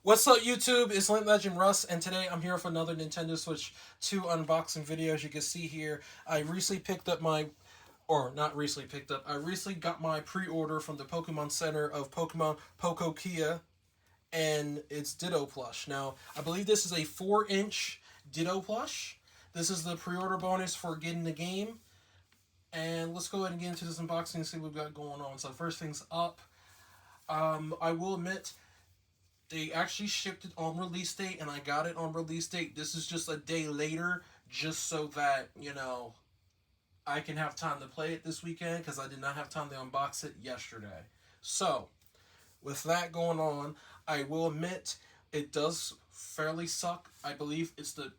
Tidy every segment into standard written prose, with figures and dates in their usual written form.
What's up, YouTube? It's Link Legend Russ, and today I'm here with another Nintendo Switch 2 unboxing video. As you can see here, I recently picked up my, or not recently picked up, I recently got my pre-order from the Pokemon Center of Pokemon Pokopia, and it's Ditto Plush. Now, I believe this is a 4-inch Ditto Plush. This is the pre-order bonus for getting the game. And let's go ahead and get into this unboxing and see what we've got going on. So first things up, I will admit, they actually shipped it on release date, and I got it on release date. This is just a day later, just so that, I can have time to play it this weekend, because I did not have time to unbox it yesterday. So, with that going on, I will admit it does fairly suck. I believe it's the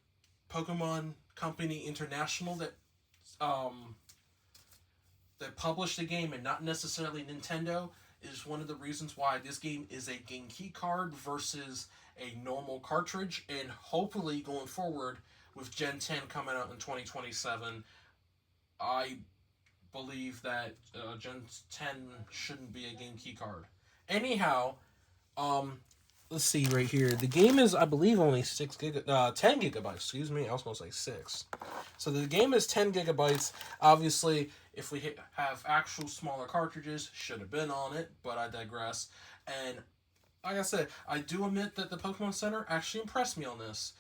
Pokemon Company International um, that published the game and not necessarily Nintendo is one of the reasons why this game is a game key card versus a normal cartridge. And hopefully going forward with Gen 10 coming out in 2027, I believe that Gen 10 shouldn't be a game key card. Anyhow, um, let's see right here. The game is, I believe, only 10 gigabytes. Excuse me, I was gonna say 6. So the game is 10 gigabytes. Obviously, if we have actual smaller cartridges, should have been on it, but I digress. And like I said, I do admit that the Pokemon Center actually impressed me on this.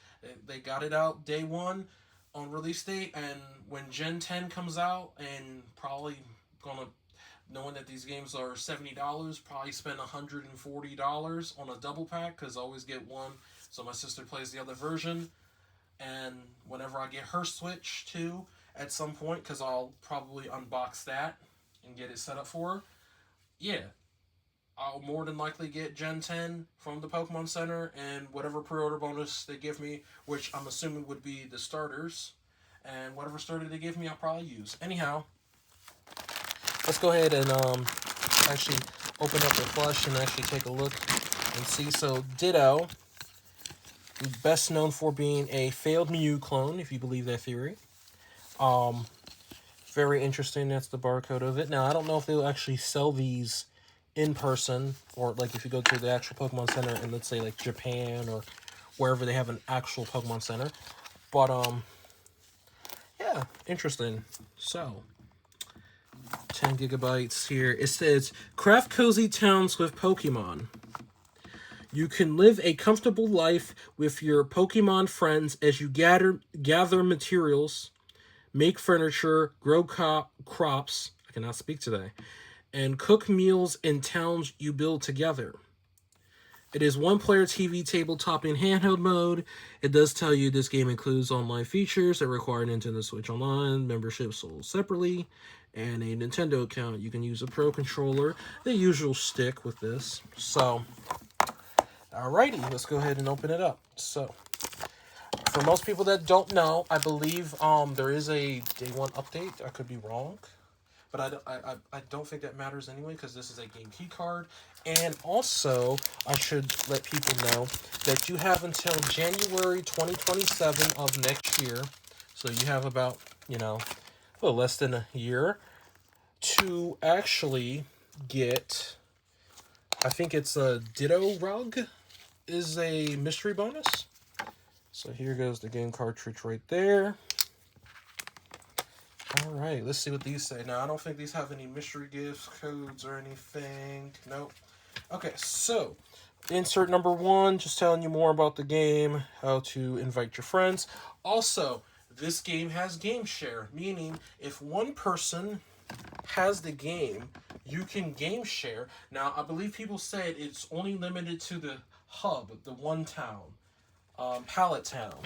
They got it out day one on release date, and when Gen 10 comes out, and probably gonna, knowing that these games are $70, probably spend $140 on a double pack, because I always get one, so my sister plays the other version. And whenever I get her Switch too, at some point, because I'll probably unbox that and get it set up for her, yeah, I'll more than likely get Gen 10 from the Pokemon Center and whatever pre-order bonus they give me, which I'm assuming would be the starters. And whatever starter they give me, I'll probably use. Anyhow, let's go ahead and actually open up the plush and actually take a look and see. So Ditto, best known for being a failed Mew clone, if you believe that theory. Um, Very interesting. That's the barcode of it. Now, I don't know if they'll actually sell these in person, or like if you go to the actual Pokemon Center in, let's say, like Japan or wherever they have an actual Pokemon Center. But yeah, interesting. So 10 gigabytes here. It says craft cozy towns with Pokemon. You can live a comfortable life with your Pokemon friends as you gather materials, make furniture, grow crops. I cannot speak today. And cook meals in towns you build together. It is one player TV tabletop in handheld mode. It does tell you this game includes online features that require Nintendo Switch Online membership sold separately, and a Nintendo account. You can use a Pro controller, the usual stick with this. So, alrighty, let's go ahead and open it up. So, for most people that don't know, I believe there is a day one update. I could be wrong, but I don't think that matters anyway, because this is a game key card. And also, I should let people know that you have until January 2027 of next year, so you have about, well, less than a year to actually get, I think it's a Ditto Rug is a mystery bonus. So here goes the game cartridge right there. All right, let's see what these say. Now, I don't think these have any mystery gifts, codes, or anything. Nope. Okay, so insert number 1, just telling you more about the game, how to invite your friends. Also, this game has game share, meaning if one person has the game, you can game share. Now, I believe people said it's only limited to the hub, the one town, Pallet Town.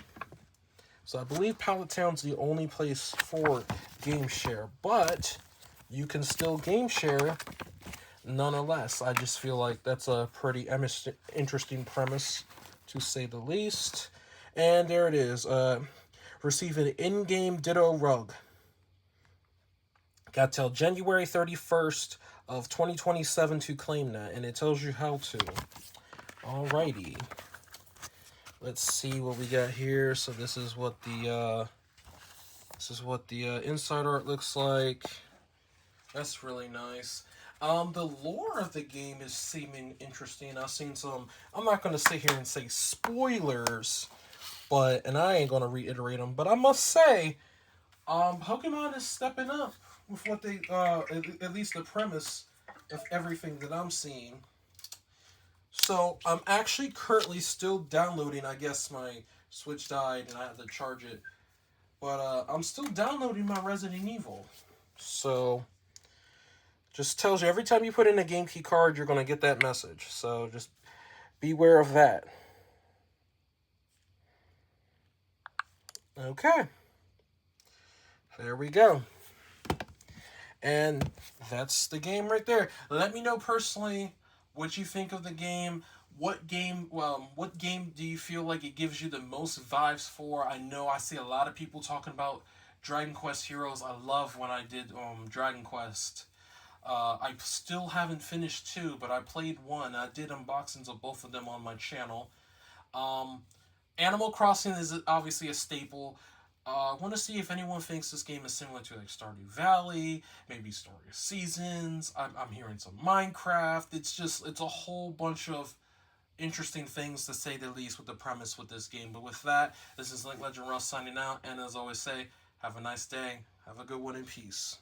So I believe Pallet Town's the only place for game share, but you can still game share nonetheless. I just feel like that's a pretty interesting premise, to say the least. And there it is. Receive an in-game Ditto Rug. Got till January 31st of 2027 to claim that, and it tells you how to. Alrighty. Let's see what we got here. So this is what the inside art looks like. That's really nice. The lore of the game is seeming interesting. I've seen some. I'm not going to sit here and say spoilers, and I ain't going to reiterate them. But I must say, Pokemon is stepping up with what they, at least the premise of everything that I'm seeing. So I'm actually currently still downloading. I guess my Switch died and I had to charge it, but I'm still downloading my Resident Evil. So just tells you every time you put in a game key card, you're gonna get that message. So just beware of that. Okay, there we go. And that's the game right there. Let me know personally what you think of the game. What game do you feel like it gives you the most vibes for? I know I see a lot of people talking about Dragon Quest Heroes. I love when I did Dragon Quest. I still haven't finished two, but I played one. I did unboxings of both of them on my channel. Um, Animal Crossing is obviously a staple. I want to see if anyone thinks this game is similar to like Stardew Valley, maybe Story of Seasons. I'm hearing some Minecraft. It's a whole bunch of interesting things to say the least with the premise with this game. But with that, this is Link Legend Russ signing out, and as always say, have a nice day, have a good one, in peace.